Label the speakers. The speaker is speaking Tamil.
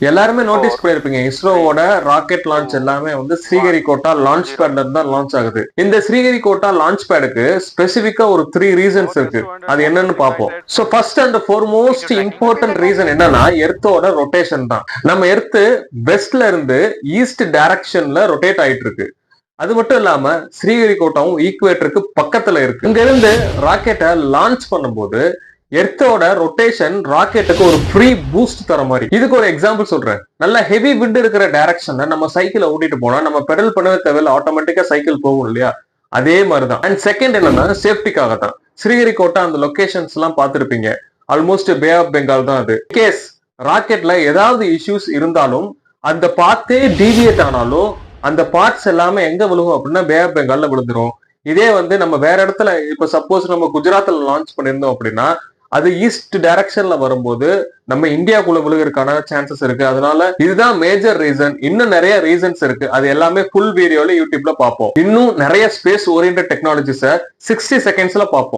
Speaker 1: எல்லாருமே நோட்டீஸ் பண்ணிருப்பீங்க, இஸ்ரோவோட ராக்கெட் லான்ச் எல்லாமே வந்து ஸ்ரீஹரிகோட்டா லான்ச் பேட்ல இருந்து தான் லான்ச் ஆகுது. இந்த ஸ்ரீஹரிகோட்டா லான்ச் பேடுக்கு ஸ்பெசிபிக்கா ஒரு 3 ரீசன்ஸ் இருக்கு. அது என்னன்னு பார்ப்போம். So first and foremost important reason என்னன்னா எர்த்தோட ரொட்டேஷன் தான். நம்ம எர்த் வெஸ்ட்ல இருந்து ஈஸ்ட் டைரக்ஷன்ல ரொட்டேட் ஆயிட்டு இருக்கு. அது மட்டும் இல்லாம ஸ்ரீஹரிகோட்டாவும் ஈக்குவேட்டருக்கு பக்கத்துல இருக்கு. இங்க இருந்து ராக்கெட்டை லான்ச் பண்ணும்போது எர்த்தோட ரொட்டேஷன் ராக்கெட்டுக்கு ஒரு ஃப்ரீ பூஸ்ட் தர மாதிரி. இதுக்கு ஒரு எக்ஸாம்பிள் சொல்றேன். நல்ல ஹெவி விண்ட் இருக்கிற டைரக்ஷன்ல நம்ம சைக்கிளை ஓட்டிட்டு போனா நம்ம பெடல் பண்ணவே தேவையில்ல, ஆட்டோமேட்டிக்கா சைக்கிள் போகும் இல்லையா? அதே மாதிரிதான். அண்ட் செகண்ட் என்னன்னா சேஃப்டிக்காக தான். ஸ்ரீஹரிகோட்டா அந்த லொகேஷன்ஸ் எல்லாம் பார்த்திருப்பீங்க. ஆல்மோஸ்ட் பே ஆஃப் பெங்கால் தான் அது. கேஸ் ராக்கெட்ல ஏதாவது இஷ்யூஸ் இருந்தாலும் அந்த பாத்தே டீவியேட் ஆனாலும் அந்த பார்ட்ஸ் எல்லாமே எங்க விழுகும் அப்படின்னா பே ஆஃப் பெங்கால்ல விழுந்துரும். இதே வந்து நம்ம வேற இடத்துல இப்ப சப்போஸ் நம்ம குஜராத்ல லான்ச் பண்ணிருந்தோம் அப்படின்னா அது ஈஸ்ட் டைரக்ஷன்ல வரும்போது நம்ம இந்தியாக்குள்ள விழுகிறதுக்கான சான்சஸ் இருக்கு. அதனால இதுதான் மேஜர் ரீசன். இன்னும் நிறைய ரீசன்ஸ் இருக்கு. அது எல்லாமே ஃபுல் வீடியோல யூடியூப்ல பார்ப்போம். இன்னும் நிறைய ஸ்பேஸ் ஓரியன்டட் டெக்னாலஜிஸை 60 செகண்ட்ஸ்ல பார்ப்போம்.